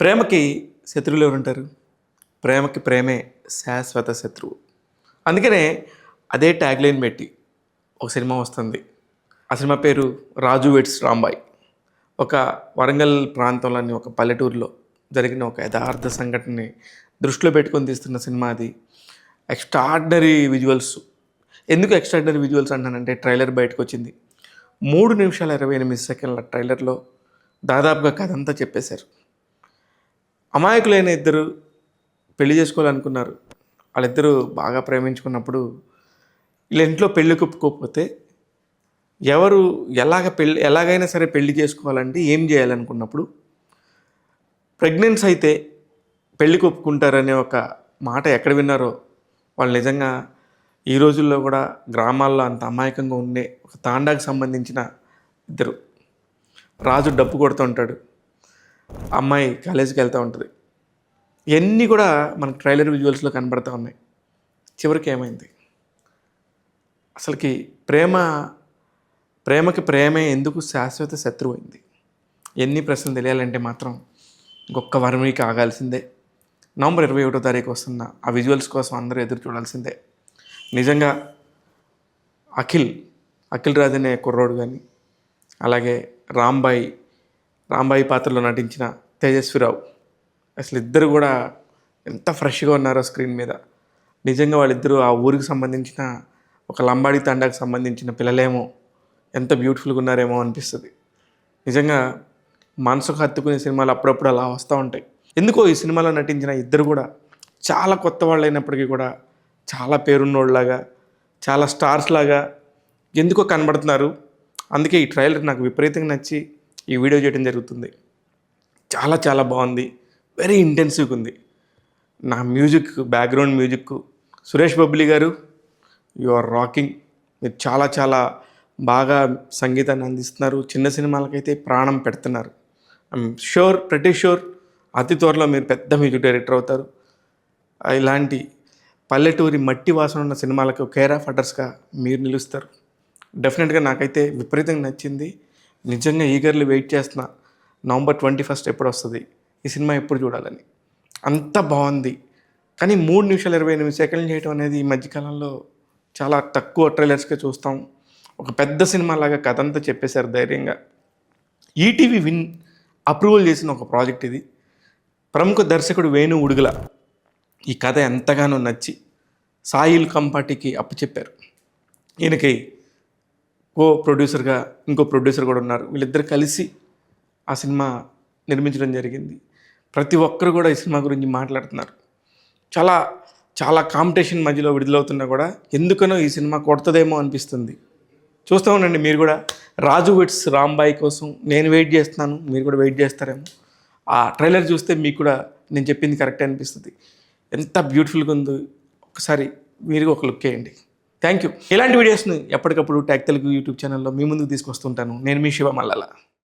ప్రేమకి శత్రువులు ఎవరుంటారు? ప్రేమకి ప్రేమే శాశ్వత శత్రువు. అందుకనే అదే ట్యాగ్లైన్ పెట్టి ఒక సినిమా వస్తుంది. ఆ సినిమా పేరు 'రాజు వెడ్స్ రాంబాయ్'. ఒక వరంగల్ ప్రాంతంలోని ఒక పల్లెటూరులో జరిగిన ఒక యథార్థ సంఘటనని దృష్టిలో పెట్టుకొని తీస్తున్న సినిమా అది. Extraordinary visuals. ఎందుకు ఎక్స్ట్రాడినరీ విజువల్స్ అంటానంటే ట్రైలర్ బయటకు వచ్చింది. 3 నిమిషాల 28 సెకండ్ల ట్రైలర్లో దాదాపుగా కథ అంతా చెప్పేశారు. అమాయకులైన ఇద్దరు పెళ్లి చేసుకోవాలనుకున్నారు. వాళ్ళిద్దరూ బాగా ప్రేమించుకున్నప్పుడు వీళ్ళ ఇంట్లో పెళ్లి ఒప్పుకోకపోతే ఎలాగైనా సరే పెళ్లి చేసుకోవాలంటే ఏం చేయాలనుకున్నప్పుడు ప్రెగ్నెన్సీ అయితే పెళ్ళికి ఒప్పుకుంటారనే ఒక మాట ఎక్కడ విన్నారో వాళ్ళు నిజంగా ఈ రోజుల్లో కూడా గ్రామాల్లో అంత అమాయకంగా ఉండే ఒక తాండాకు సంబంధించిన ఇద్దరు. రాజు డప్పు కొడుతూ ఉంటాడు, అమ్మాయి కాలేజీకి వెళ్తూ ఉంటుంది. ఇవన్నీ కూడా మనకు ట్రైలర్ విజువల్స్లో కనబడుతూ ఉన్నాయి. చివరికి ఏమైంది? అసలుకి ప్రేమకి ప్రేమే ఎందుకు శాశ్వత శత్రువు అయింది? ఎన్ని ప్రశ్నలు తెలియాలంటే మాత్రం ఇంకొక వారం వీక్ ఆగాల్సిందే. నవంబర్ 21వ తారీఖు వస్తున్న ఆ విజువల్స్ కోసం అందరూ ఎదురు చూడాల్సిందే. నిజంగా అఖిల్ రాజ్ అనే కుర్రోడు కానీ, అలాగే రాంబాయి పాత్రలో నటించిన తేజస్విరావు, అసలు ఇద్దరు కూడా ఎంత ఫ్రెష్గా ఉన్నారో స్క్రీన్ మీద. నిజంగా వాళ్ళిద్దరూ ఆ ఊరికి సంబంధించిన ఒక లంబాడి తండాకు సంబంధించిన పిల్లలేమో ఎంత బ్యూటిఫుల్గా ఉన్నారేమో అనిపిస్తుంది. నిజంగా మనసుకు హత్తుకునే సినిమాలు అప్పుడప్పుడు అలా వస్తూ ఉంటాయి. ఎందుకో ఈ సినిమాలో నటించిన ఇద్దరు కూడా చాలా కొత్త వాళ్ళు అయినప్పటికీ కూడా చాలా పేరున్నోళ్ళలాగా, చాలా స్టార్స్ లాగా ఎందుకో కనబడుతున్నారు. అందుకే ఈ ట్రైలర్ నాకు విపరీతంగా నచ్చి ఈ వీడియో చేయడం జరుగుతుంది. చాలా చాలా బాగుంది, వెరీ ఇంటెన్సివ్గా ఉంది. నా బ్యాక్గ్రౌండ్ మ్యూజిక్ సురేష్ బబ్లీ గారు, యు ఆర్ రాకింగ్. మీరు చాలా చాలా బాగా సంగీతాన్ని అందిస్తున్నారు. చిన్న సినిమాలకైతే ప్రాణం పెడుతున్నారు. ఐఎమ్ ప్రతి షూర్ అతి త్వరలో మీరు పెద్ద మ్యూజిక్ డైరెక్టర్ అవుతారు. ఇలాంటి పల్లెటూరి మట్టి వాసన ఉన్న సినిమాలకు కేర్ ఆఫ్ అడ్రస్గా మీరు నిలుస్తారు. డెఫినెట్గా నాకైతే విపరీతంగా నచ్చింది. నిజంగా ఈగర్లీ వెయిట్ చేస్తున్నా నవంబర్ 21 ఎప్పుడు వస్తుంది, ఈ సినిమా ఎప్పుడు చూడాలని. అంత బాగుంది. కానీ 3 నిమిషాల 28 సెకండ్లు చేయడం అనేది ఈ మధ్యకాలంలో చాలా తక్కువ ట్రైలర్స్గా చూస్తాం. ఒక పెద్ద సినిమాలాగా కథ అంతా చెప్పేశారు ధైర్యంగా. ఈటీవీ విన్ అప్రూవల్ చేసిన ఒక ప్రాజెక్ట్ ఇది. ప్రముఖ దర్శకుడు వేణు ఉడుగుల ఈ కథ ఎంతగానో నచ్చి సాయిల్ కంపాటికి అప్పచెప్పారు. ఈయనకి ప్రొడ్యూసర్గా ఇంకో ప్రొడ్యూసర్ కూడా ఉన్నారు. వీళ్ళిద్దరు కలిసి ఆ సినిమా నిర్మించడం జరిగింది. ప్రతి ఒక్కరు కూడా ఈ సినిమా గురించి మాట్లాడుతున్నారు. చాలా చాలా కాంపిటీషన్ మధ్యలో విడుదలవుతున్నా కూడా ఎందుకనో ఈ సినిమా కొడుతుందేమో అనిపిస్తుంది. చూస్తూ ఉండండి మీరు కూడా. 'రాజు వెడ్స్ రాంబాయ్' కోసం నేను వెయిట్ చేస్తున్నాను, మీరు కూడా వెయిట్ చేస్తారేమో. ఆ ట్రైలర్ చూస్తే మీకు కూడా నేను చెప్పింది కరెక్టే అనిపిస్తుంది. ఎంత బ్యూటిఫుల్గా ఉందో ఒకసారి మీరు ఒక లుక్ వేయండి. Thank you. ఇలాంటి వీడియోస్ని ఎప్పటికప్పుడు ట్యాగ్ తెలుగు యూట్యూబ్ ఛానల్లో మీ ముందుకు తీసుకొస్తుంటాను. నేను మీ శివ మల్లల.